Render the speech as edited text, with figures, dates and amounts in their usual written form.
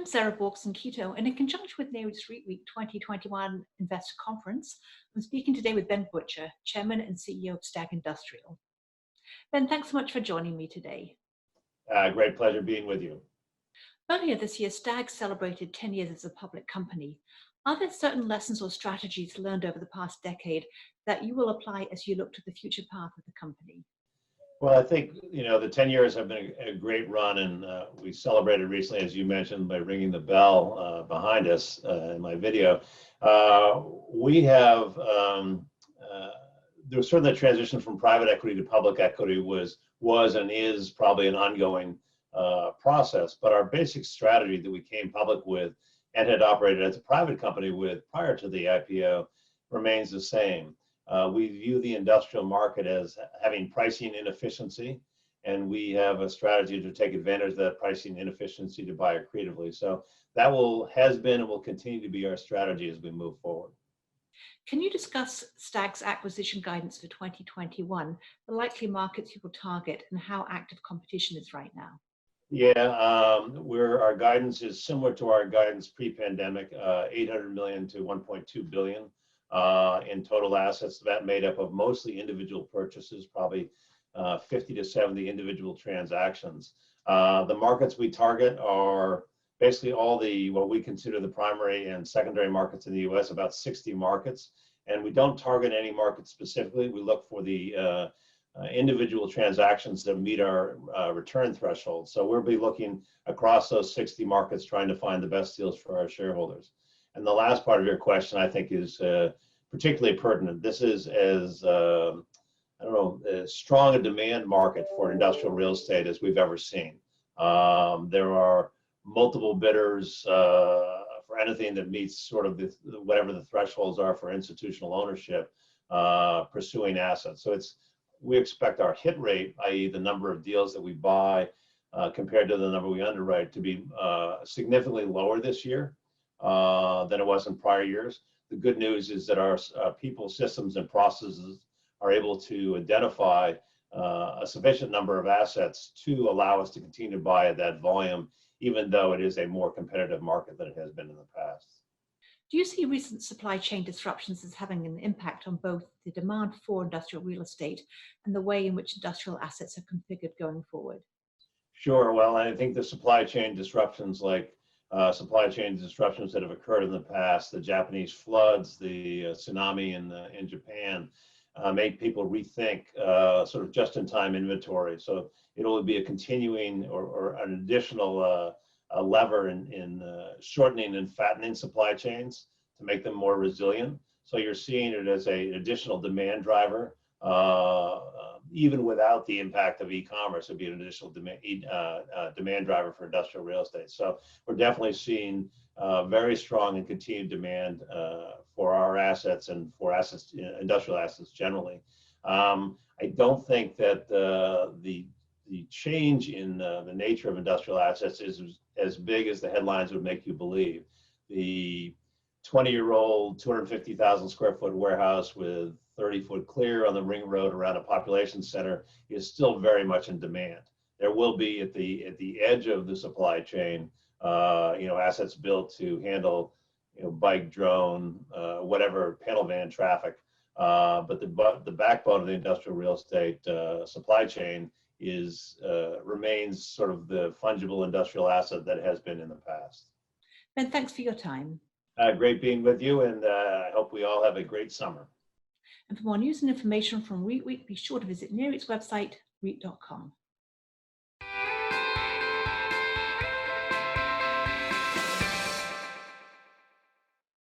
Sarah Borks in Quito, and in conjunction with NAREIT's REIT Week 2021 Investor Conference, I'm speaking today with Ben Butcher, Chairman and CEO of STAG Industrial. Ben, thanks so much for joining me today. Great pleasure being with you. Earlier this year, STAG celebrated 10 years as a public company. Are there certain lessons or strategies learned over the past decade that you will apply as you look to the future path of the company? Well, I think, the 10 years have been a great run, and we celebrated recently, as you mentioned, by ringing the bell behind us in my video. We have, there was certainly a transition from private equity to public equity was and is probably an ongoing process, but our basic strategy that we came public with and had operated as a private company with prior to the IPO remains the same. We view the industrial market as having pricing inefficiency, and we have a strategy to take advantage of that pricing inefficiency to buy accretively. So that has been and will continue to be our strategy as we move forward. Can you discuss STAG's acquisition guidance for 2021, the likely markets you will target, and how active competition is right now? Yeah, our guidance is similar to our guidance pre-pandemic, 800 million to 1.2 billion. In total assets, that made up of mostly individual purchases, probably 50 to 70 individual transactions. The markets we target are basically all what we consider the primary and secondary markets in the U.S., about 60 markets. And we don't target any market specifically. We look for the individual transactions that meet our return threshold. So we'll be looking across those 60 markets, trying to find the best deals for our shareholders. And the last part of your question, I think, is particularly pertinent. This is as strong a demand market for industrial real estate as we've ever seen. There are multiple bidders for anything that meets sort of whatever the thresholds are for institutional ownership pursuing assets. So we expect our hit rate, i.e. the number of deals that we buy compared to the number we underwrite, to be significantly lower this year than it was in prior years. The good news is that our people, systems, and processes are able to identify a sufficient number of assets to allow us to continue to buy at that volume, even though it is a more competitive market than it has been in the past. Do you see recent supply chain disruptions as having an impact on both the demand for industrial real estate and the way in which industrial assets are configured going forward? Sure. Well, I think the supply chain disruptions that have occurred in the past, the Japanese floods, the tsunami in Japan, make people rethink sort of just-in-time inventory. So it'll be a continuing or an additional a lever in shortening and fattening supply chains to make them more resilient. So you're seeing it as an additional demand driver, even without the impact of e-commerce. It'd be an additional demand driver for industrial real estate. So we're definitely seeing very strong and continued demand for our assets and for industrial assets generally. I don't think that the change in the nature of industrial assets is as big as the headlines would make you believe. The 20-year-old, 250,000 square foot warehouse with 30-foot clear on the ring road around a population center is still very much in demand. There will be at the edge of the supply chain, assets built to handle, bike, drone, whatever, panel van traffic. But the backbone of the industrial real estate supply chain remains sort of the fungible industrial asset that it has been in the past. Ben, thanks for your time. Great being with you, and I hope we all have a great summer. And for more news and information from REIT Week, be sure to visit NAREIT's website, REIT.com.